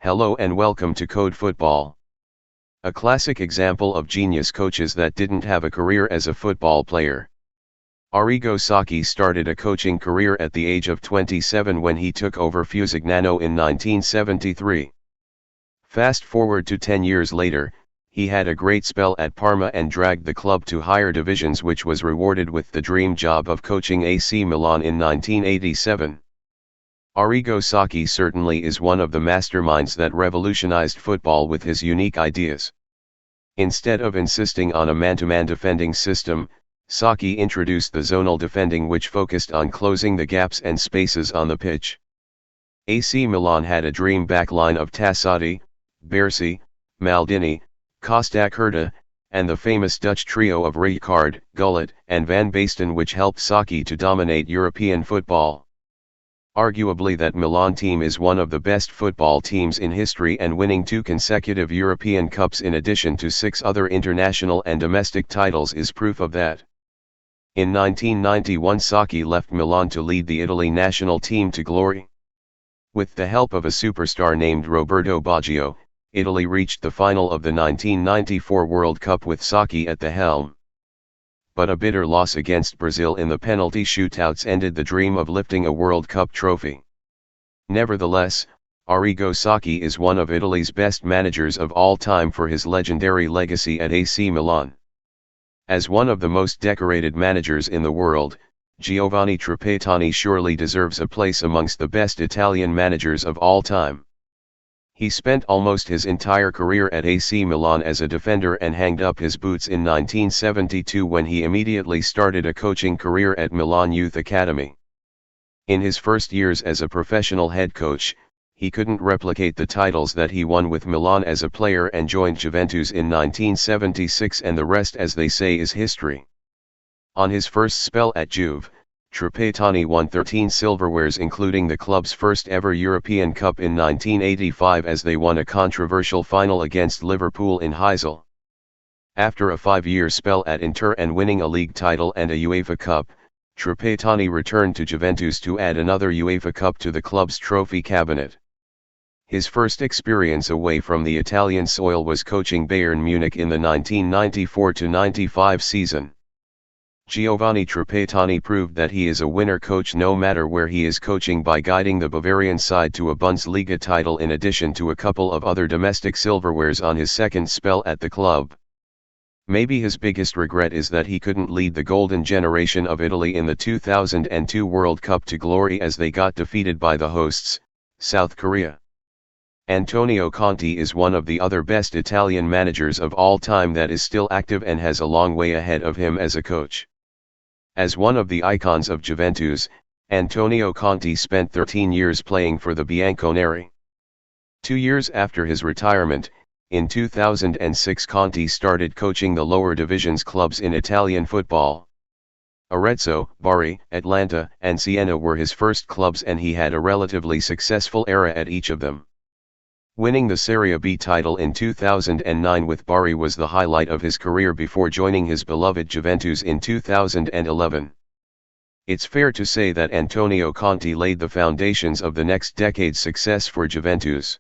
Hello and welcome to Code Football. A classic example of genius coaches that didn't have a career as a football player. Arigosaki started a coaching career at the age of 27 when he took over Fusignano in 1973. Fast forward to 10 years later, he had a great spell at Parma and dragged the club to higher divisions, which was rewarded with the dream job of coaching AC Milan in 1987. Arigosaki certainly is one of the masterminds that revolutionized football with his unique ideas. Instead of insisting on a man-to-man defending system, Saki introduced the zonal defending, which focused on closing the gaps and spaces on the pitch. AC Milan had a dream backline of Tassotti, Bersi, Maldini, Costa-Curta, and the famous Dutch trio of Rijkaard, Gullit, and Van Basten, which helped Saki to dominate European football. Arguably that Milan team is one of the best football teams in history, and winning 2 consecutive European Cups in addition to 6 other international and domestic titles is proof of that. In 1991 Saki left Milan to lead the Italy national team to glory. With the help of a superstar named Roberto Baggio, Italy reached the final of the 1994 World Cup with Saki at the helm. But a bitter loss against Brazil in the penalty shootouts ended the dream of lifting a World Cup trophy. Nevertheless, Arigosaki is one of Italy's best managers of all time for his legendary legacy at AC Milan. As one of the most decorated managers in the world, Giovanni Trapaytani surely deserves a place amongst the best Italian managers of all time. He spent almost his entire career at AC Milan as a defender and hanged up his boots in 1972 when he immediately started a coaching career at Milan Youth Academy. In his first years as a professional head coach, he couldn't replicate the titles that he won with Milan as a player and joined Juventus in 1976, and the rest, as they say, is history. On his first spell at Juve, Trapaytani won 13 silverwares, including the club's first ever European Cup in 1985 as they won a controversial final against Liverpool in Heysel. After a 5-year spell at Inter and winning a league title and a UEFA Cup, Trapaytani returned to Juventus to add another UEFA Cup to the club's trophy cabinet. His first experience away from the Italian soil was coaching Bayern Munich in the 1994-95 season. Giovanni Trapaytani proved that he is a winner coach no matter where he is coaching by guiding the Bavarian side to a Bundesliga title in addition to a couple of other domestic silverwares on his second spell at the club. Maybe his biggest regret is that he couldn't lead the golden generation of Italy in the 2002 World Cup to glory as they got defeated by the hosts, South Korea. Antonio Conte is one of the other best Italian managers of all time that is still active and has a long way ahead of him as a coach. As one of the icons of Juventus, Antonio Conte spent 13 years playing for the Bianconeri. 2 years after his retirement, in 2006 Conte started coaching the lower divisions clubs in Italian football. Arezzo, Bari, Atlanta, and Siena were his first clubs, and he had a relatively successful era at each of them. Winning the Serie B title in 2009 with Bari was the highlight of his career before joining his beloved Juventus in 2011. It's fair to say that Antonio Conte laid the foundations of the next decade's success for Juventus.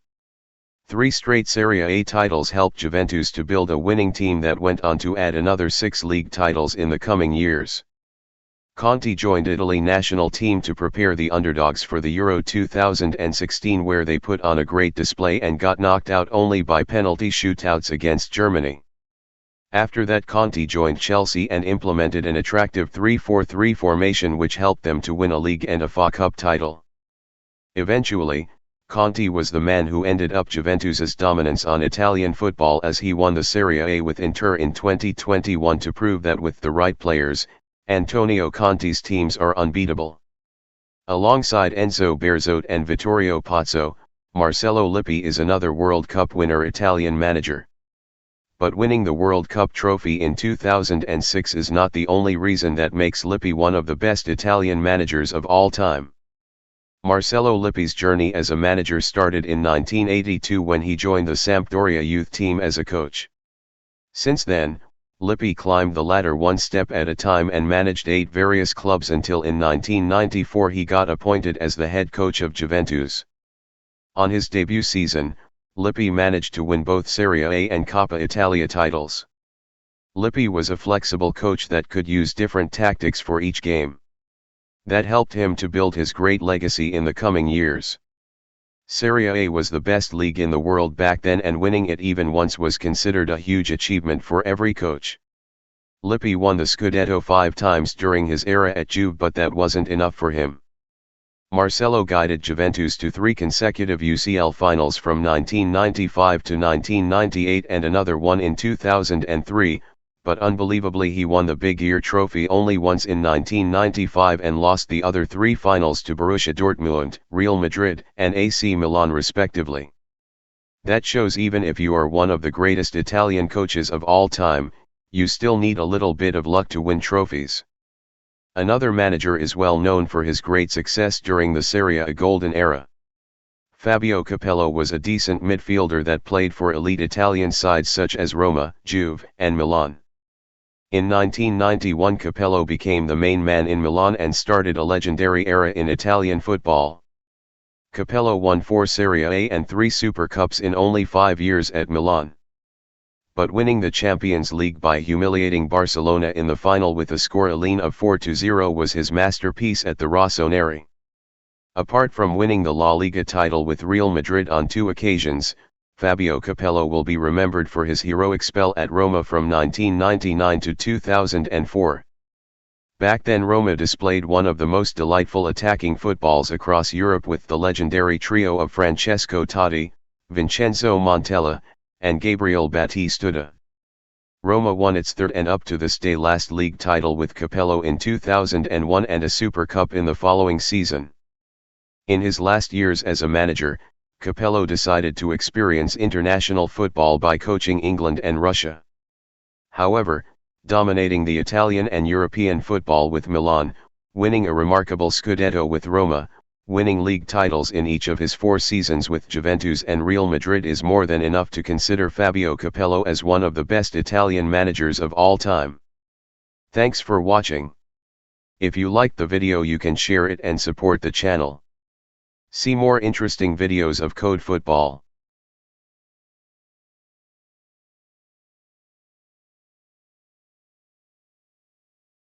3 straight Serie A titles helped Juventus to build a winning team that went on to add another 6 league titles in the coming years. Conte joined Italy national team to prepare the underdogs for the Euro 2016, where they put on a great display and got knocked out only by penalty shootouts against Germany. After that, Conte joined Chelsea and implemented an attractive 3-4-3 formation which helped them to win a league and a FA Cup title. Eventually, Conte was the man who ended up Juventus's dominance on Italian football as he won the Serie A with Inter in 2021 to prove that with the right players, Antonio Conte's teams are unbeatable. Alongside Enzo Bearzot and Vittorio Pozzo, Marcello Lippi is another World Cup winner Italian manager. But winning the World Cup trophy in 2006 is not the only reason that makes Lippi one of the best Italian managers of all time. Marcello Lippi's journey as a manager started in 1982 when he joined the Sampdoria youth team as a coach. Since then, Lippi climbed the ladder one step at a time and managed 8 various clubs until in 1994 he got appointed as the head coach of Juventus. On his debut season, Lippi managed to win both Serie A and Coppa Italia titles. Lippi was a flexible coach that could use different tactics for each game. That helped him to build his great legacy in the coming years. Serie A was the best league in the world back then, and winning it even once was considered a huge achievement for every coach. Lippi won the Scudetto 5 times during his era at Juve, but that wasn't enough for him. Marcello guided Juventus to 3 consecutive UCL finals from 1995 to 1998 and another one in 2003, but unbelievably he won the Big Ear Trophy only once in 1995 and lost the other 3 finals to Borussia Dortmund, Real Madrid, and AC Milan respectively. That shows even if you are one of the greatest Italian coaches of all time, you still need a little bit of luck to win trophies. Another manager is well known for his great success during the Serie A golden era. Fabio Cappello was a decent midfielder that played for elite Italian sides such as Roma, Juve, and Milan. In 1991 Cappello became the main man in Milan and started a legendary era in Italian football. Cappello won 4 Serie A and 3 Super Cups in only 5 years at Milan. But winning the Champions League by humiliating Barcelona in the final with a scoreline of 4-0 was his masterpiece at the Rossoneri. Apart from winning the La Liga title with Real Madrid on 2 occasions, Fabio Cappello will be remembered for his heroic spell at Roma from 1999 to 2004. Back then Roma displayed one of the most delightful attacking footballs across Europe with the legendary trio of Francesco Totti, Vincenzo Montella, and Gabriel Batistuta. Roma won its 3rd and up to this day last league title with Cappello in 2001 and a Super Cup in the following season. In his last years as a manager, Cappello decided to experience international football by coaching England and Russia. However, dominating the Italian and European football with Milan, winning a remarkable Scudetto with Roma, winning league titles in each of his 4 seasons with Juventus and Real Madrid is more than enough to consider Fabio Cappello as one of the best Italian managers of all time. Thanks for watching. If you liked the video you can share it and support the channel. See more interesting videos of Code Football.